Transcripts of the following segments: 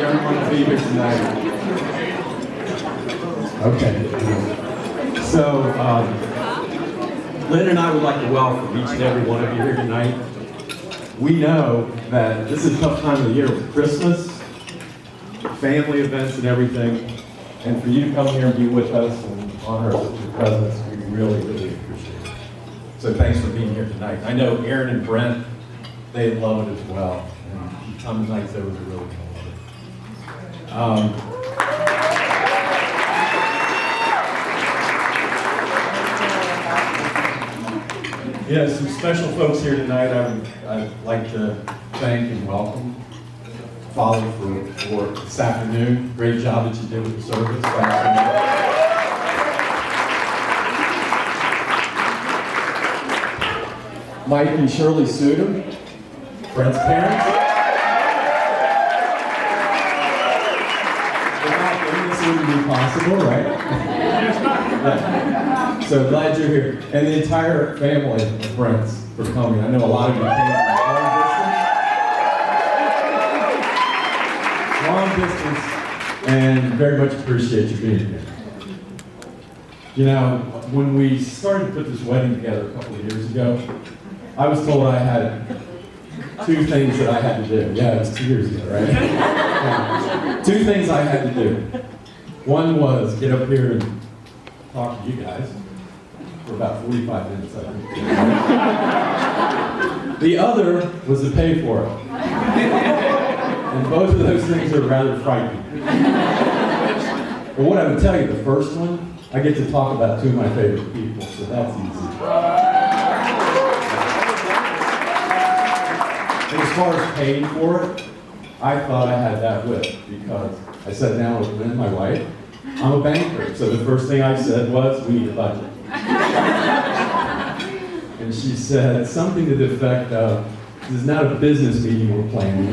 everyone to be here tonight. Okay. So, Lynn and I would like to welcome each and every one of you here tonight. We know that this is a tough time of the year with Christmas, family events and everything. And for you to come here and be with us and honor us with your presence, we really, really appreciate it. So thanks for being here tonight. I know Aaron and Brent, they love it as well. And some nights there was a really cool one. Yeah, some special folks here tonight I'd like to thank and welcome. Father for this afternoon. Great job that you did with the service. Thanks so much. Mike and Shirley Sudham, Brent's parents. Without them, this wouldn't be possible, right? Yeah. So glad you're here. And the entire family of Brent's for coming. I know a lot of you came from long distance, and very much appreciate you being here. You know, when we started to put this wedding together a couple of years ago, I was told I had two things that I had to do. Yeah, it was 2 years ago, right? Yeah. Two things I had to do. One was get up here and talk to you guys for about 45 minutes, I think. The other was to pay for it. And both of those things are rather frightening. But what I would tell you, the first one, I get to talk about two of my favorite people, so that's easy. And as far as paying for it, I thought I had that whipped because I sat down with Lynn, my wife. I'm a banker, so the first thing I said was, we need a budget. And she said something to the effect of, this is not a business meeting we're planning.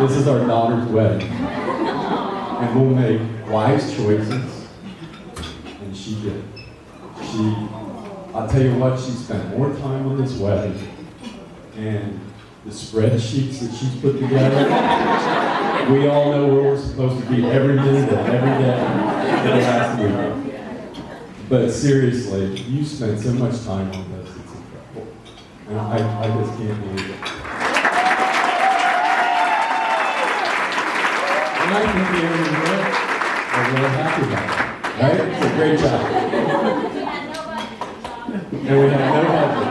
This is our daughter's wedding. And we'll make wise choices. And she did. I'll tell you what, she spent more time on this wedding and the spreadsheets that she's put together. We all know where we're supposed to be every minute of every day for the last week. But seriously, you spent so much time on this, it's incredible. And I just can't believe it. And I think the Aaron and Brent are really happy about it, right? It's a great job. And we had no budget.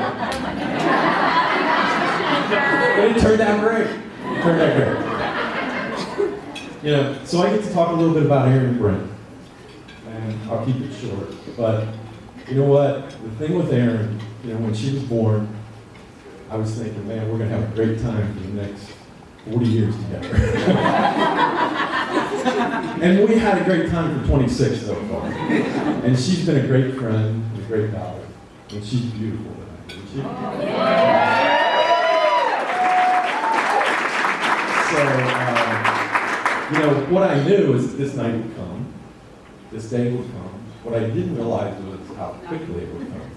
But it turned out great. It turned out great. You know, so I get to talk a little bit about Aaron and Brent. And I'll keep it short. But you know what? The thing with Aaron, you know, when she was born, I was thinking, man, we're going to have a great time for the next 40 years together. And we had a great time for 26 so far. And she's been a great friend, a great daughter. And she's beautiful tonight, isn't she? So, you know, what I knew is that this night would come, this day would come. What I didn't realize was how quickly it would come.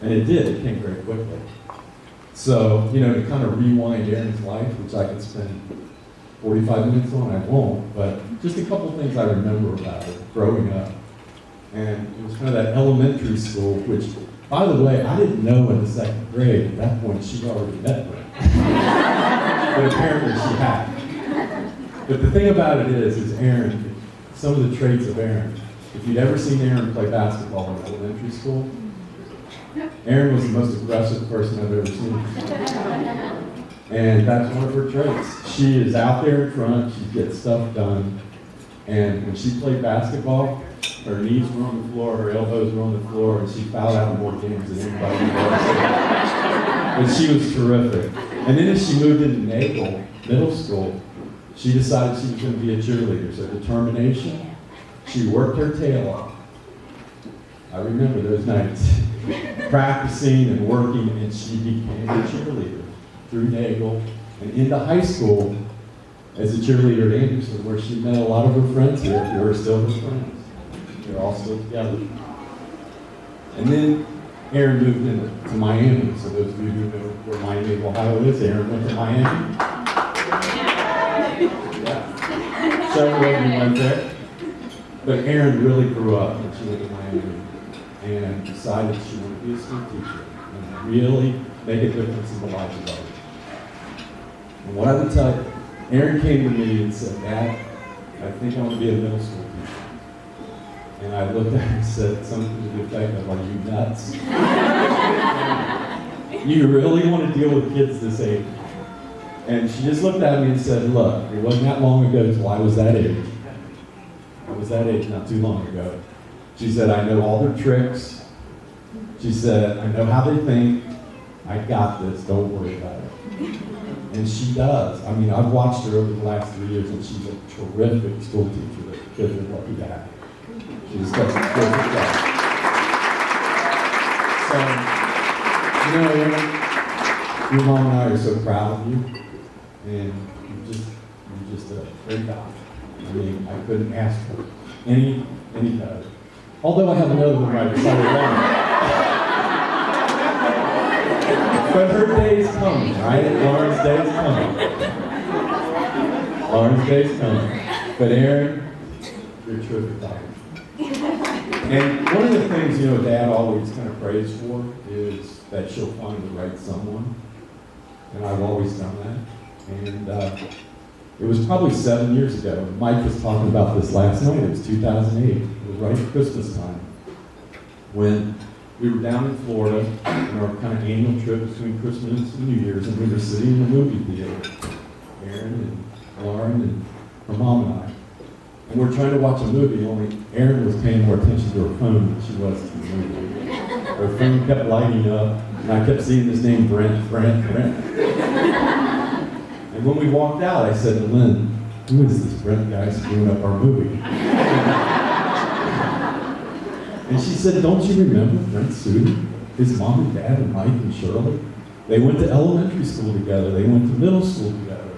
And it did, it came very quickly. So, you know, to kind of rewind Aaron's life, which I could spend 45 minutes on, I won't, but just a couple things I remember about it growing up. And it was kind of that elementary school, which, by the way, I didn't know in the second grade. At that point, she'd already met Brent. But apparently she had. But the thing about it is Aaron, some of the traits of Aaron, if you'd ever seen Aaron play basketball in elementary school, Aaron was the most aggressive person I've ever seen. And that's one of her traits. She is out there in front, she gets stuff done, and when she played basketball, her knees were on the floor, her elbows were on the floor, and she fouled out more games than anybody else. But she was terrific. And then as she moved into Nagel Middle School, she decided she was going to be a cheerleader. So determination, she worked her tail off. I remember those nights, practicing and working, and she became a cheerleader through Nagel and into high school as a cheerleader at Anderson, where she met a lot of her friends here who are still her friends. They're all still together. And then Aaron moved to Miami. So those of you who know where Miami, Ohio is, Aaron went to Miami. Yeah. several of you went there. But Erin really grew up when she went to Miami and decided she wanted to be a school teacher and really make a difference in the lives of others. And what I would tell you, Erin came to me and said, Dad, I think I want to be a middle school teacher. And I looked at her and said something to the effect of, are you nuts? You really want to deal with kids this age? And she just looked at me and said, look, it wasn't that long ago until I was that age. I was that age not too long ago. She said, I know all their tricks. She said, I know how they think. I got this, don't worry about it. And she does. I mean, I've watched her over the last 3 years, and she's a terrific school teacher that the kids are lucky to have. She just does a terrific job. So, you know, Erin, your mom and I are so proud of you, and you're just a great guy. I mean, I couldn't ask for any better. Although I have another one right beside her. But her day's coming, right? Lauren's day's coming. Lauren's day's coming. But Erin, you're a terrific daughter. And one of the things, you know, Dad always kind of prays for is that she'll find the right someone. And I've always done that. And it was probably 7 years ago. Mike was talking about this last night. It was 2008. It was right at Christmas time. When we were down in Florida on our kind of annual trip between Christmas and New Year's, and we were sitting in the movie theater, Erin and Lauren and her mom and I. And we're trying to watch a movie, only Erin was paying more attention to her phone than she was to the movie. Her phone kept lighting up, and I kept seeing this name, Brent. And when we walked out, I said to Lynn, who is this Brent guy screwing up our movie? And she said, don't you remember Brent Sue, his mom and dad and Mike and Shirley? They went to elementary school together. They went to middle school together.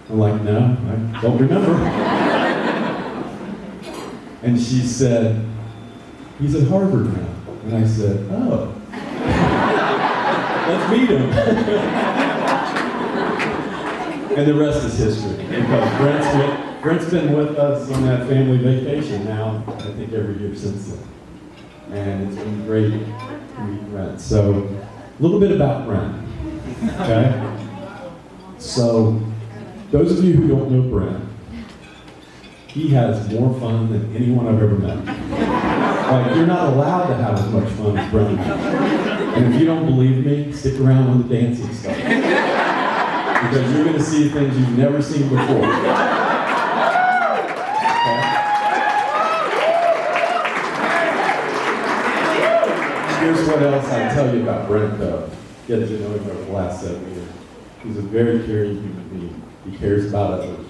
I'm like, no, I don't remember. And she said, he's at Harvard now. And I said, oh, let's meet him. And the rest is history. Because Brent's been with us on that family vacation now, I think every year since then. And it's been great to meet Brent. So, a little bit about Brent, okay? So, those of you who don't know Brent, he has more fun than anyone I've ever met. Like, you're not allowed to have as much fun as Brent. And if you don't believe me, stick around on the dancing stuff. Because you're going to see things you've never seen before. Here's what else I tell you about Brent, though. Get to know him over the last 7 years. He's a very caring human being. He cares about others.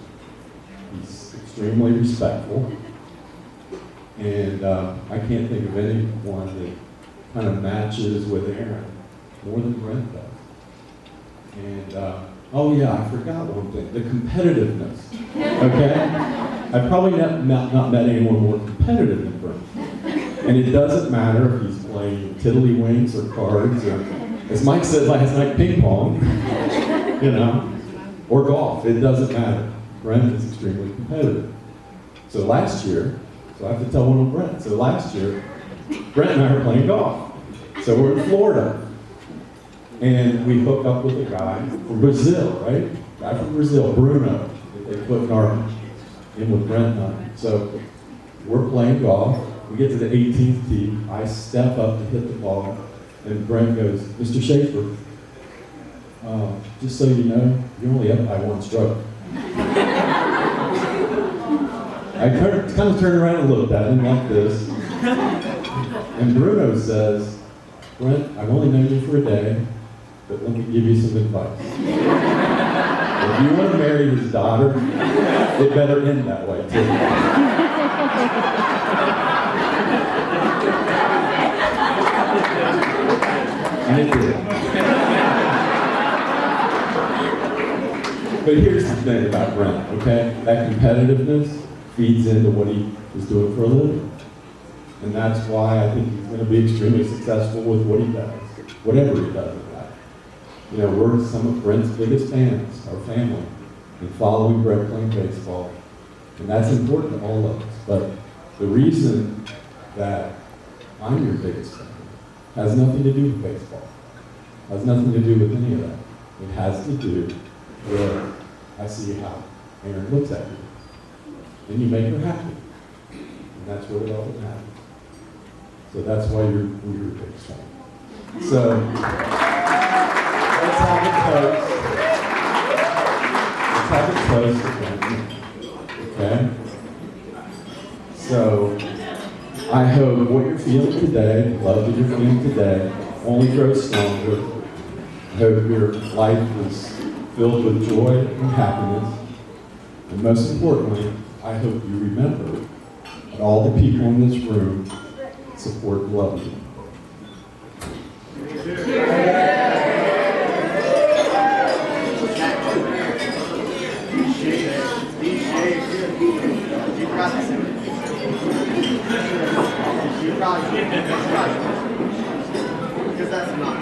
He's extremely respectful. And I can't think of anyone that kind of matches with Erin more than Brent does. And, oh yeah, I forgot one thing, the competitiveness, okay? I've probably not met anyone more competitive than Brent. And it doesn't matter if he's playing tiddlywinks or cards or, as Mike said last night, ping pong, you know, or golf. It doesn't matter. Brent is extremely competitive. So last year, so I have to tell one of Brent. So last year, Brent and I are playing golf. So we're in Florida. And we hook up with a guy from Brazil, right? Guy from Brazil, Bruno, that they put in with Brent and I. So we're playing golf. We get to the 18th tee. I step up to hit the ball, and Brent goes, Mr. Schaefer, just so you know, you're only up by one stroke. I kind of turned around and looked at him like this. And Bruno says, Brent, I've only known you for a day, but let me give you some advice. If you want to marry his daughter, it better end that way, too. And it did. But here's the thing about Brent, okay? That competitiveness feeds into what he is doing for a living. And that's why I think he's going to be extremely successful with what he does, whatever he does in life. You know, we're some of Brent's biggest fans, our family, and following Brent playing baseball. And that's important to all of us. But the reason that I'm your biggest fan has nothing to do with baseball. Has nothing to do with any of that. It has to do with I see how Aaron looks at you. And you make her happy. And that's really all that matters. So that's why we're your biggest fan. So let's have a toast. Let's have a toast again. Okay? So I hope what you're feeling today, love that you're feeling today, only grows stronger. I hope your life is filled with joy and happiness. And most importantly, I hope you remember that all the people in this room support and love you. Because that's not